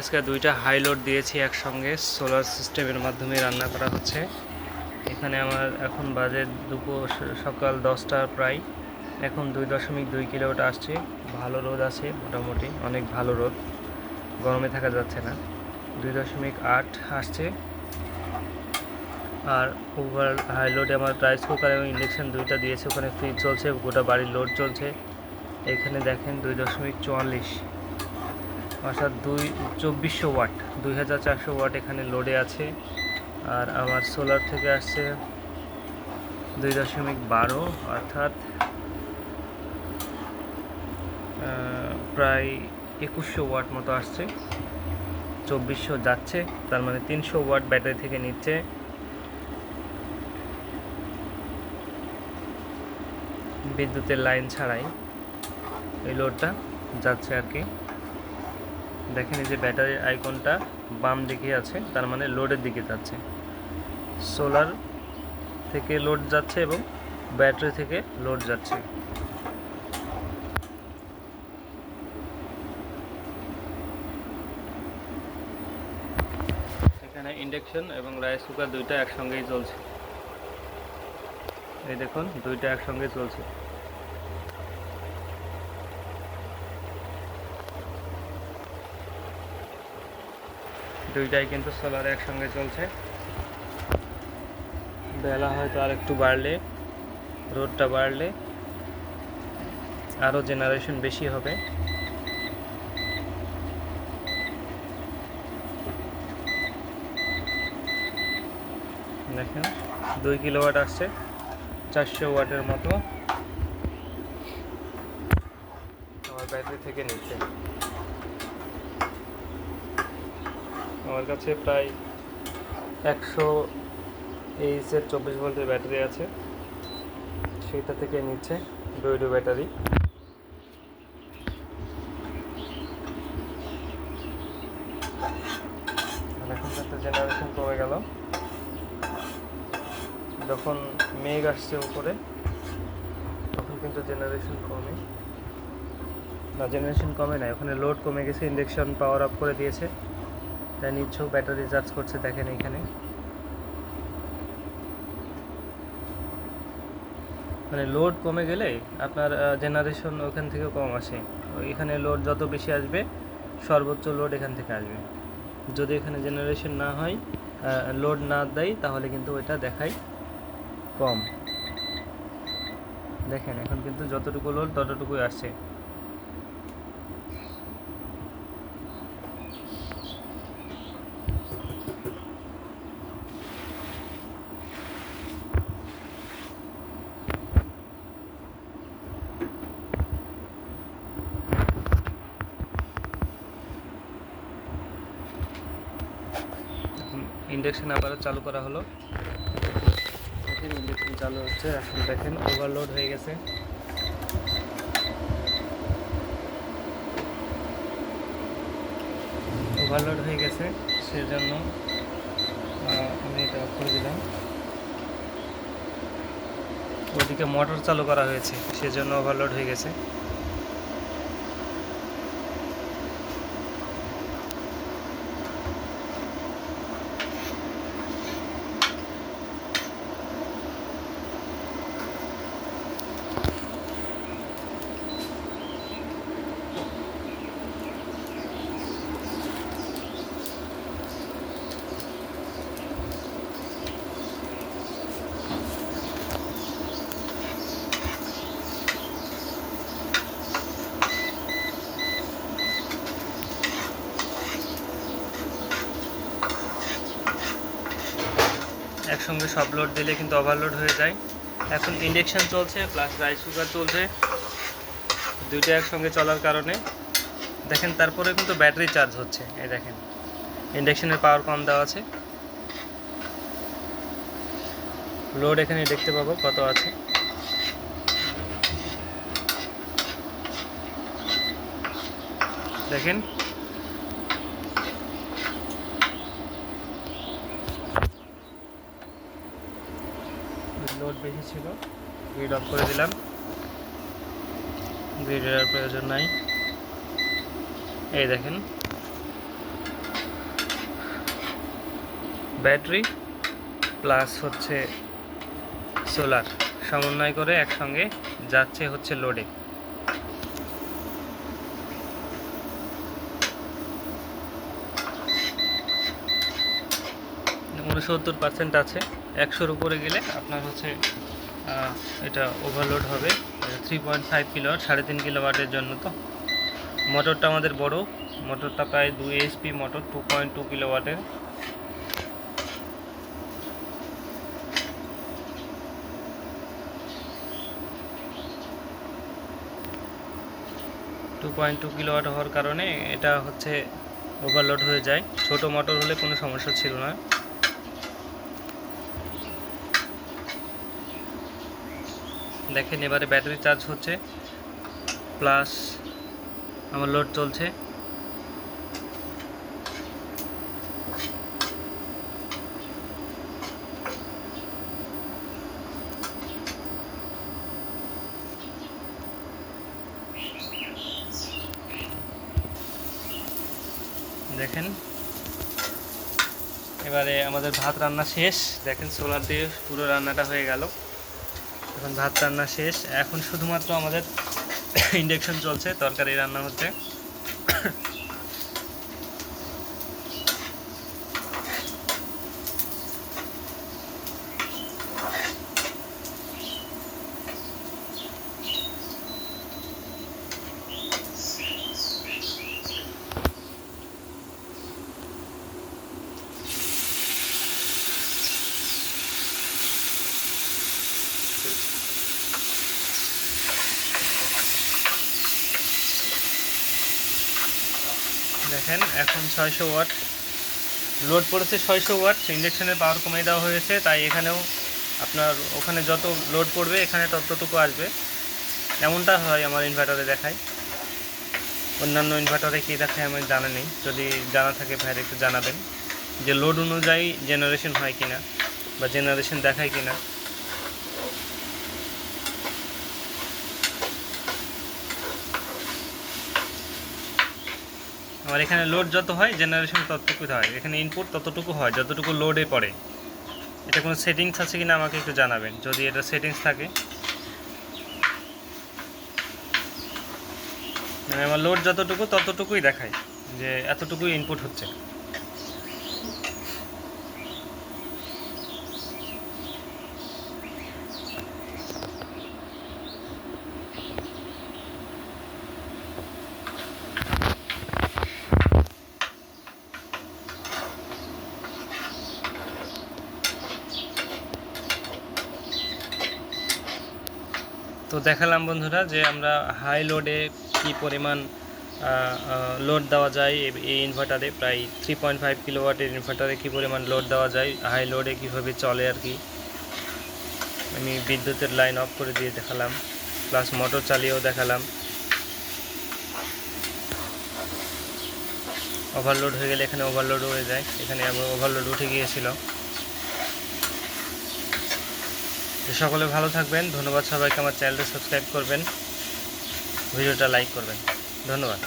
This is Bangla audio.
আজকে দুইটা হাই লোড দিয়েছি একসঙ্গে, সোলার সিস্টেমের মাধ্যমে রান্না করা হচ্ছে। এখানে আমার এখন বাজে সকাল 10টার প্রায়। এখন 2.2 কিলোওয়াট আসছে। ভালো রোদ আছে, মোটামুটি অনেক ভালো রোদ, গরমে থাকা যাচ্ছে না। 2.8 আসছে। আর ওভার হাই লোডে আমার রাইস কুকার এবং ইন্ডাকশান দুইটা দিয়েছে। ওখানে ফ্রিজ চলছে, গোটা বাড়ির লোড চলছে। এখানে দেখেন 2.44, অর্থাৎ 2400 ওয়াট, 2400 ওয়াট এখানে লোডে আছে। আর আমার সোলার থেকে আসছে 2.12, অর্থাৎ প্রায় 2100 ওয়াট মতো আসছে। 2400 যাচ্ছে, তার মানে 300 ওয়াট ব্যাটারি থেকে নিচ্ছে। বিদ্যুতের লাইন ছাড়াই এই লোডটা যাচ্ছে আর কি। দেখেন এই যে ব্যাটারির আইকনটা বাম দিকে আছে, তার মানে লোডের দিকে যাচ্ছে। সোলার থেকে লোড যাচ্ছে এবং ব্যাটারি থেকে লোড যাচ্ছে। এখানে ইন্ডাকশন এবং রাইস কুকার দুইটা একসঙ্গেই চলছে। এই দেখুন, দুইটা একসঙ্গে চলছে। দুইটাই কিন্তু সোলার একসঙ্গে চলছে। বেলা হয়তো আর একটু বাড়লে, রোদটা বাড়লে আরও জেনারেশন বেশি হবে। দেখেন 2 কিলোওয়াট আসছে, 400 ওয়াটের মতো আমার ব্যাটারি থেকে নিচ্ছে। আমার কাছে প্রায় 100 এইচের 24 ভোল্টের ব্যাটারি আছে, সেটা থেকে নিচ্ছে ডুইডো ব্যাটারি। এখন কিন্তু জেনারেশন কমে গেল। যখন মেঘ আসছে উপরে তখন কিন্তু জেনারেশন কমে না, জেনারেশন কমে না, ওখানে লোড কমে গেছে। ইন্ডাকশন পাওয়ার আপ করে দিয়েছে, তাই নিচ্ছেও ব্যাটারি চার্জ করছে। দেখেন এখানে মানে লোড কমে গেলে আপনার জেনারেশন ওখান থেকে কম আসে। এখানে লোড যত বেশি আসবে, সর্বোচ্চ লোড এখান থেকে আসবে। যদি এখানে জেনারেশন না হয়, লোড না দেয়, তাহলে কিন্তু ওইটা দেখায় কম। দেখেন এখন কিন্তু যতটুকু লোড ততটুকুই আসছে। ইন্ডাকশন আবারও চালু করা হলো। দেখেন ইন্ডাকশন চালু হচ্ছে। এখন দেখেন ওভারলোড হয়ে গেছে। ওভারলোড হয়ে গেছে, সেজন্য আমি এটা অফ করে দিলাম। ওদিকে মোটর চালু করা হয়েছে, সেজন্য ওভারলোড হয়ে গেছে। একসঙ্গে সব লোড দিলে কিন্তু ওভারলোড হয়ে যায়। এখন ইন্ডাকশান চলছে প্লাস রাইস কুকার চলছে, দুইটা একসঙ্গে চলার কারণে দেখেন তারপরে কিন্তু ব্যাটারি চার্জ হচ্ছে। এই দেখেন ইন্ডাকশানের পাওয়ার কম দেওয়া আছে, লোড এখানে দেখতে পাবো কত আছে। দেখেন লোড বেশি ছিল, গ্রিড অফ করে দিলাম। গ্রিডের আর প্রয়োজন নাই। এই দেখেন ব্যাটারি প্লাস হচ্ছে সোলার সমন্বয় করে একসঙ্গে যাচ্ছে হচ্ছে লোডে। 69% আছে। 100-র উপরে গেলে আপনার হচ্ছে এটা ওভারলোড হবে। 3.5 কিলোওয়াট, 3.5 কিলোওয়াটের জন্য। তো মোটরটা আমাদের বড়, মোটরটা প্রায় 2 HP মোটর, 2.2 কিলোওয়াটের। কিলোওয়াট হওয়ার কারণে এটা হচ্ছে ওভারলোড হয়ে যায়। ছোট মোটর হলে কোনো সমস্যা ছিল না। দেখেন এবারে ব্যাটারি চার্জ হচ্ছে, প্লাস আমার লোড চলছে। দেখেন এবারে আমাদের ভাত রান্না শেষ। দেখেন সোলার দিয়ে পুরো রান্নাটা হয়ে গেল। এখন ভাত রান্না শেষ, এখন শুধুমাত্র আমাদের ইন্ডাকশন চলছে, তরকারি রান্না হচ্ছে। দেখেন এখন 600 ওয়াট লোড পড়েছে, 600 ওয়াট। ইন্ডাকশনের পাওয়ার কমিয়ে দেওয়া হয়েছে, তাই এখানেও আপনার ওখানে যত লোড পড়বে এখানে ততটুকু আসবে। এমনটা হয় আমার ইনভার্টারে দেখায়। অন্যান্য ইনভার্টারে কী দেখায় আমার জানা নেই, যদি জানা থাকে ভাইয়ের একটু জানাবেন যে লোড অনুযায়ী জেনারেশন হয় কিনা বা জেনারেশন দেখায় কিনা। আমার এখানে লোড যত হয় জেনারেশন ততটুকু হয়, এখানে ইনপুট ততটুকু হয় যতটুকু লোডে পড়ে। এটা কোনো সেটিংস আছে কিনা আমাকে একটু জানাবেন, যদি এটা সেটিংস থাকে। মানে আমার লোড যতটুকু ততটুকুই দেখায় যে এতটুকুই ইনপুট হচ্ছে। তো দেখালাম বন্ধুরা যে আমরা হাই লোডে কি পরিমাণ লোড দেওয়া যায় এই ইনভার্টারে। প্রায় 3.5 কিলোওয়াটের ইনভার্টারে কী পরিমাণ লোড দেওয়া যায়, হাই লোডে কীভাবে চলে আর কি। আমি বিদ্যুতের লাইন অফ করে দিয়ে দেখালাম, প্লাস মোটর চালিয়েও দেখালাম। ওভারলোড হয়ে গেলে এখানে ওভারলোড হয়ে যায়, এখানে আবার ওভারলোড উঠে গিয়েছিল। সকলে ভালো থাকবেন। ধন্যবাদ সবাইকে। আমার চ্যানেলটা সাবস্ক্রাইব করবেন, ভিডিওটা লাইক করবেন। ধন্যবাদ।